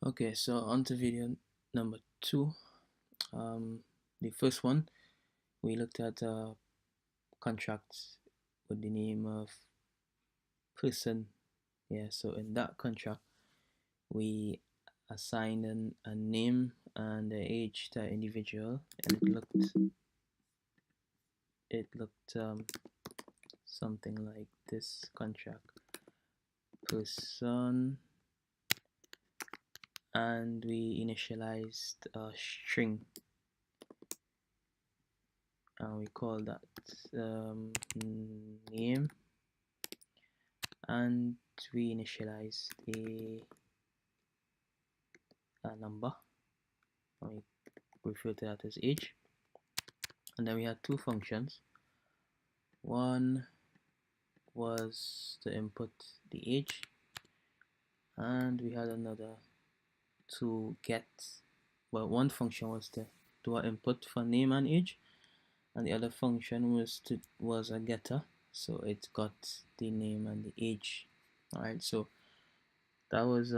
Okay, so on to video number 2. The first one, we looked at contracts with the name of person. Yeah, so in that contract, we assigned a name and the age to individual, and it looked something like this contract: person, and we initialized a string, and we call that name, and we initialized a number, and we refer to that as age. And then we had two functions. One was to input the age, and we had another to get, well, one function was to do an input for name and age, and the other function was a getter, so it got the name and the age. All right, so that was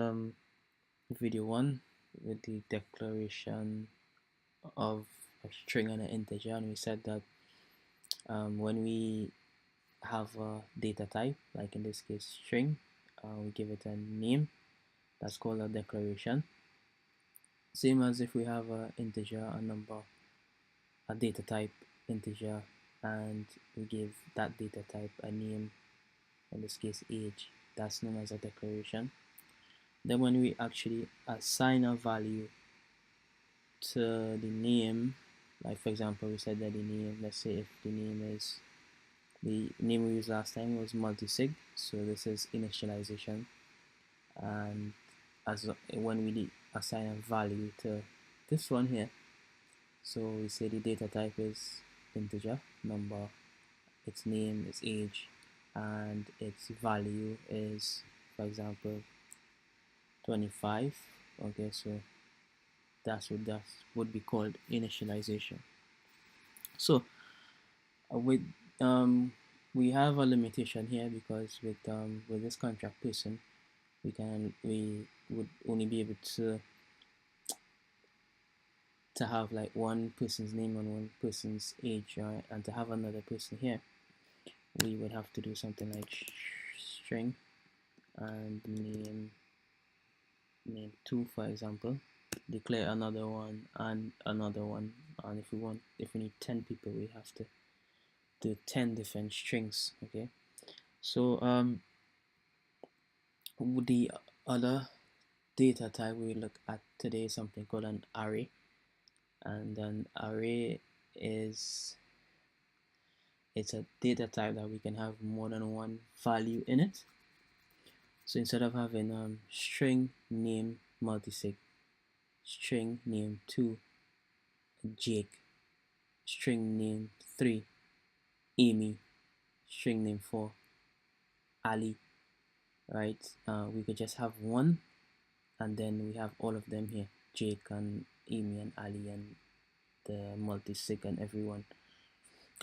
video 1 with the declaration of a string and an integer, and we said that when we have a data type, like in this case string, we give it a name, that's called a declaration. Same as if we have an integer, a number, a data type integer, and we give that data type a name, in this case age, that's known as a declaration. Then when we actually assign a value to the name, like for example we said that the name, let's say if the name we used last time was multisig, so this is initialization, and when we assign a value to this one here, so we say the data type is integer, number, its name is age, and its value is, for example, 25. Okay, so that would be called initialization. So with we have a limitation here, because with this contract person, we would only be able to have like one person's name and one person's age, right? And to have another person here, we would have to do something like string and name 2, for example, declare another one and another one, and if we need 10 people, we have to do 10 different strings. Okay, so the other data type we look at today is something called an array, and an array it's a data type that we can have more than one value in it. So instead of having string name multisig, string name 2 Jake, string name 3 Amy, string name 4 Ali, right? We could just have one, and then we have all of them here: Jake and Amy and Ali and the multisig and everyone.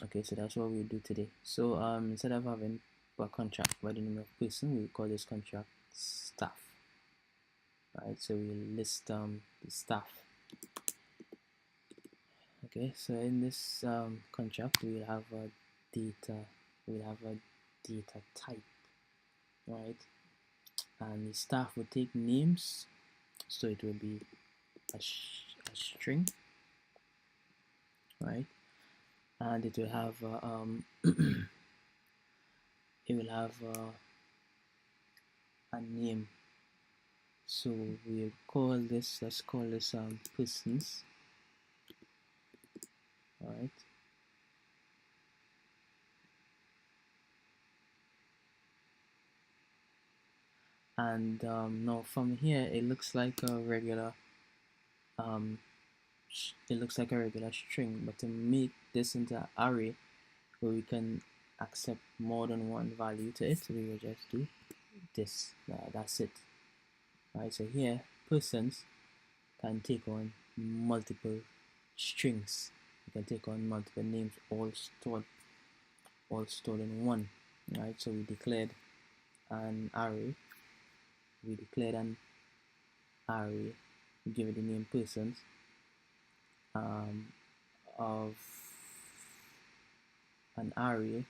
Okay, so that's what we'll do today. So instead of having a contract by the name of person, we call this contract staff. Right, so we'll list the staff. Okay, so in this contract we'll have a data type, right? And the staff will take names, so it will be a string, right? And it will have it will have a name. So we'll call this, let's call this persons, right? And now from here it looks like a regular string, but to make this into an array where we can accept more than one value to it, we will just do this. That's it, right? So here persons can take on multiple strings, you can take on multiple names, all stored in one, right? So we declared an array, we declared an array, we give it the name persons, of an array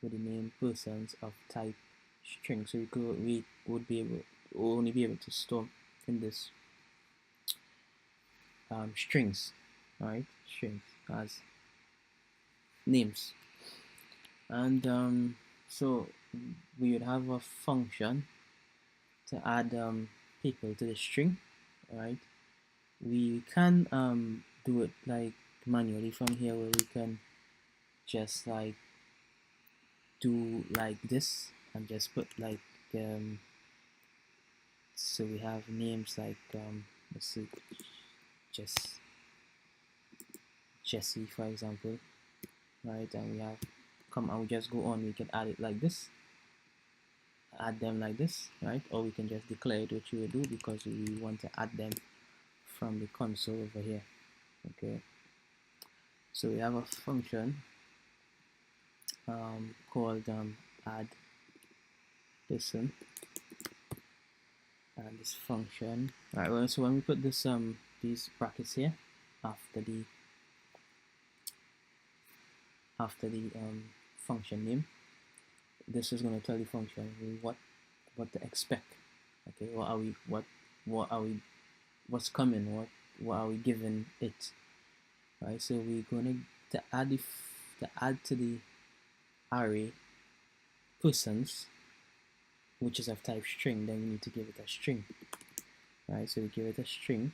with the name persons of type string. So we would be able only be able to store in this strings, right? Strings as names, and so we would have a function to add people to the string, right? We can do it like manually from here, where we can just like do like this and just put like so we have names like let's see, just Jesse, for example, right? And we have come and we just go on, we can add it like this, add them like this, right? Or we can just declare it, which we will do because we want to add them from the console over here. Okay, so we have a function called add person, and this function, right? Well, so when we put this these brackets here after the function name, this is going to tell the function what to expect. Okay, what's coming, what are we giving it, right? So we're going to add to the array persons, which is of type string. Then we need to give it a string, right? So we give it a string,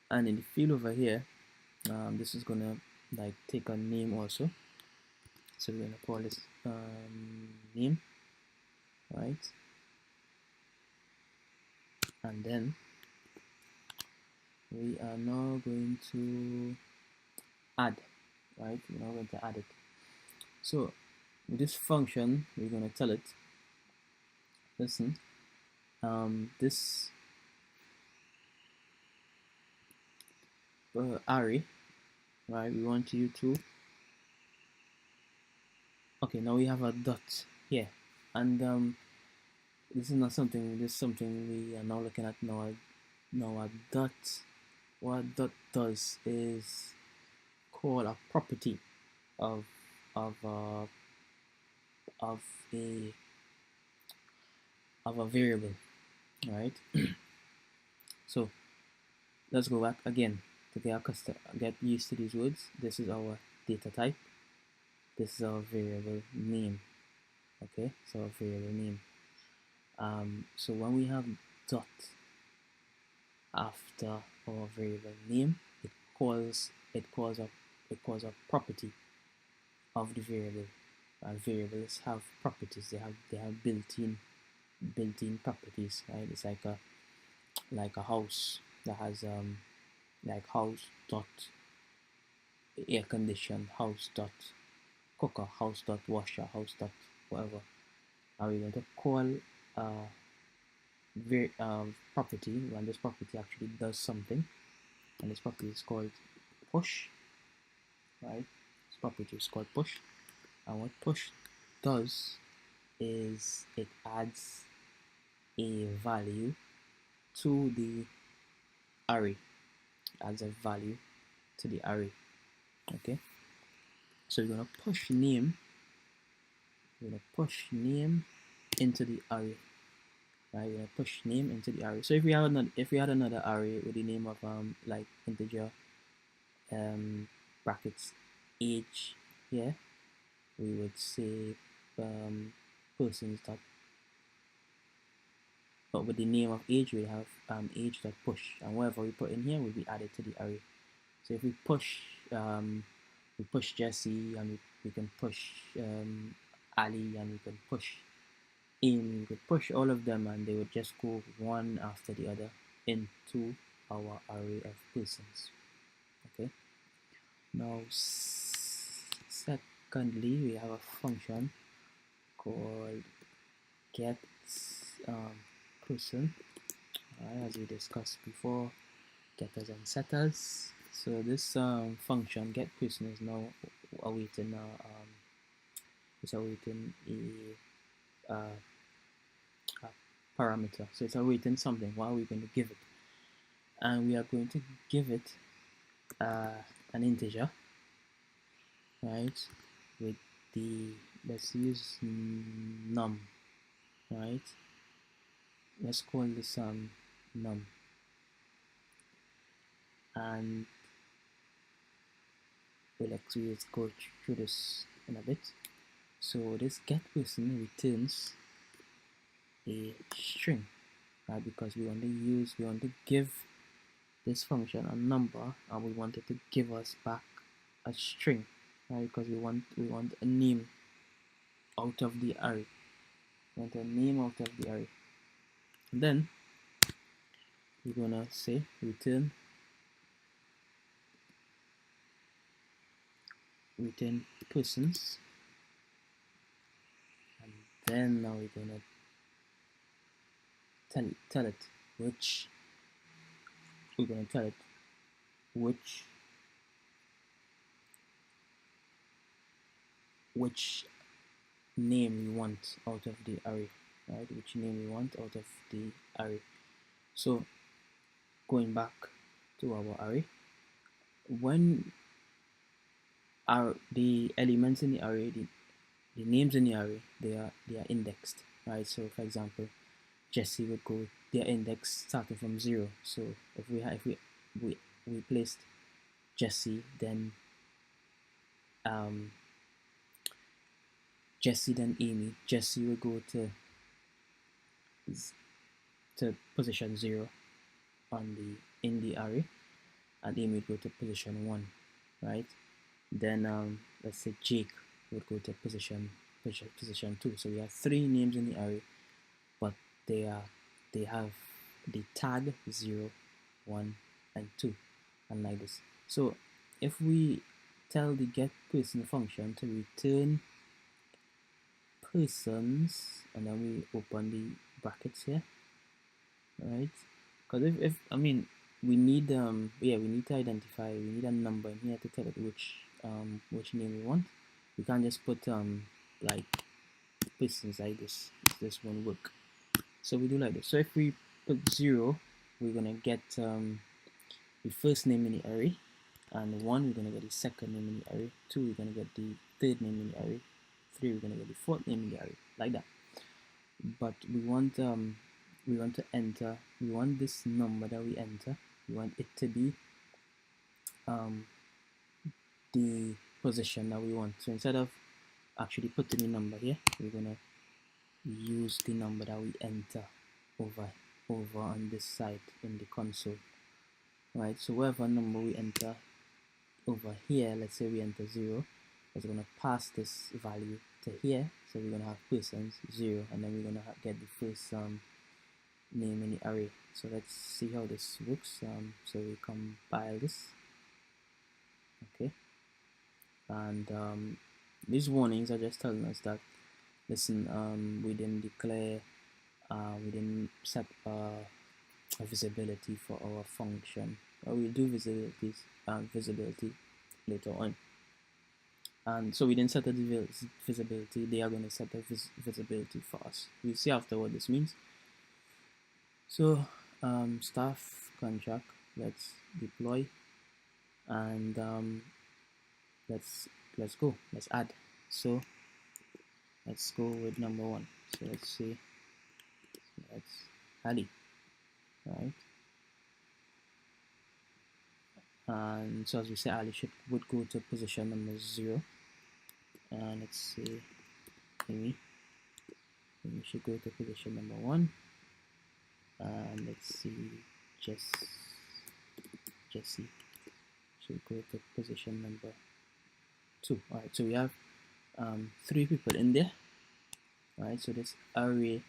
and in the field over here, this is gonna like take a name also. So we're gonna call this name, right? And then we are now going to add, right? We're now going to add it. So with this function, we're going to tell it, listen, this array, right? We want you to, okay, now we have a dot here, and this is not something, this is something we are now looking at now. Now a dot, what a dot does is call a property of of a variable, right? So let's go back again to get used to these words. This is our data type. This is our variable name. Okay, so our variable name. So when we have dot after our variable name, it calls a property of the variable. And variables have properties. They have built-in properties, right? It's like a house that has like house dot air condition, house dot cooker, house dot washer, house dot whatever. And we're going to call property when this property actually does something, and this property is called push, right? This property is called push, and what push does is it adds a value to the array. Adds a value to the array. Okay, so we're gonna push name. We're gonna push name into the array. Right, we're gonna push name into the array. So if we had another array with the name of like integer brackets age here, we would say persons dot, but with the name of age we have age dot push, and whatever we put in here will be added to the array. So if we push Jesse, and we can push Ali, and we can push Amy, we could push all of them, and they would just go one after the other into our array of persons. Okay. Now, secondly, we have a function called get person, as we discussed before, getters and setters. So this function get person is now awaiting a parameter. So it's awaiting something. What are we going to give it? And we are going to give it an integer, right? With the, let's use num, right? Let's call this num, and we'll actually go through this in a bit. So this get person returns a string, right? Because we want to give this function a number, and we want it to give us back a string, right? Because we want a name out of the array. We want a name out of the array. And then we're gonna say return persons, and then now we're gonna tell it which which name we want out of the array, right? Which name we want out of the array. So going back to our array, when the elements in the array, the names in the array, they are indexed, right? So for example, Jesse would go, their index starting from 0. So if we placed Jesse, then Jesse then Amy, Jesse will go to position 0 in the array, and Amy would go to position 1, right? Then let's say Jake would go to position 2. So we have 3 names in the array, but they have the tag 0, 1, and 2, and like this. So if we tell the get person function to return persons, and then we open the brackets here, right? Because if I mean, we need we need to identify, we need a number in here to tell it which name we want. We can't just put like persons like this. This won't work. So we do like this. So if we put 0, we're gonna get the first name in the array, and 1, we're gonna get the second name in the array. 2, we're gonna get the third name in the array. 3, we're gonna get the fourth name in the array, like that. But we want to enter, we want this number that we enter, we want it to be the position that we want. So instead of actually putting the number here, we're gonna use the number that we enter over on this side in the console, right? So whatever number we enter over here, let's say we enter 0, it's gonna pass this value to here. So we're gonna have persons 0, and then we're gonna get the first name in the array. So let's see how this works. So we compile this, okay, and these warnings are just telling us that, listen, we didn't declare, we didn't set a visibility for our function. We'll do visibility later on. And so we didn't set a visibility, they are going to set a visibility for us. We'll see after what this means. So staff contract, let's deploy, and let's go, let's add. So let's go with number 1. So let's see, let's Ali, right? And so as we say, Ali would go to position number 0. And let's see, Amy should go to position number 1. And let's see, Jesse should go to position number 2. Alright, so we have 3 people in there, right? So this array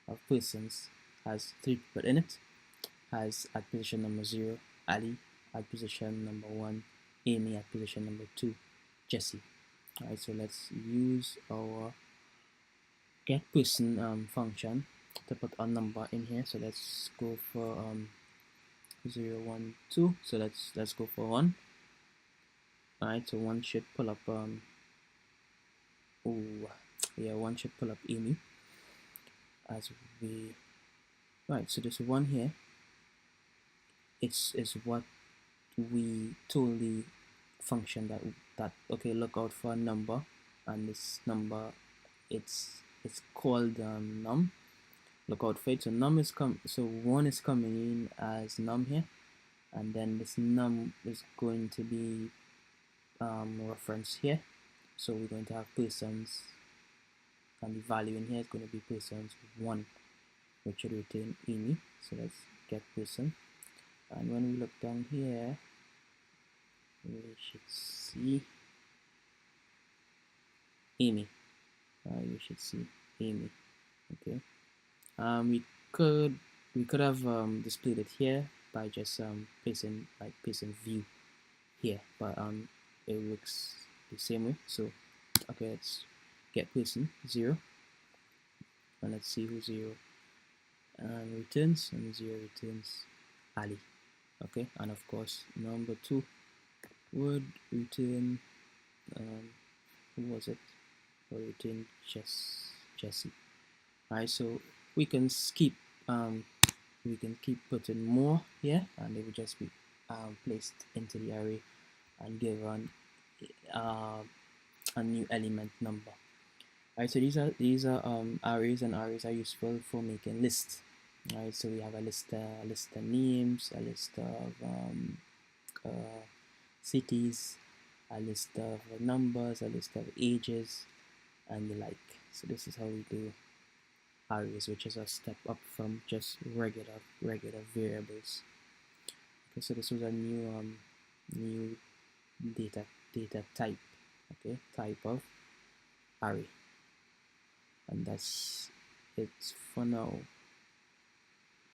of persons has 3 people in it, has at position number 0 Ali, at position number 1 Amy, at position number 2 Jesse. Alright, so let's use our get person function to put a number in here. So let's go for 0, 1, 2. So let's go for 1. Alright, so 1 should pull up 1 should pull up Amy as we Right, so this one here, it's what we told the function that okay, look out for a number, and this number, it's called num. Look out for it. So num is so one is coming in as num here, and then this num is going to be referenced here. So we're going to have persons, and the value in here is going to be persons 1, which should return Amy. So let's get person, and when we look down here, we should see Amy. You should see Amy. Okay. We could have displayed it here by just placing view here, but it works the same way. So okay, let's get person 0, and let's see who 0 returns, and 0 returns Ali. Okay, and of course number 2 would return who was it? Or return Jesse. Alright, so we can keep putting more here, and they will just be placed into the array and give a new element number. Alright, so these are arrays, and arrays are useful for making lists. Alright, so we have a list of names, a list of cities, a list of numbers, a list of ages, and the like. So this is how we do arrays, which is a step up from just regular variables. Okay, so this was a new data type. Okay, type of array, and that's it for now.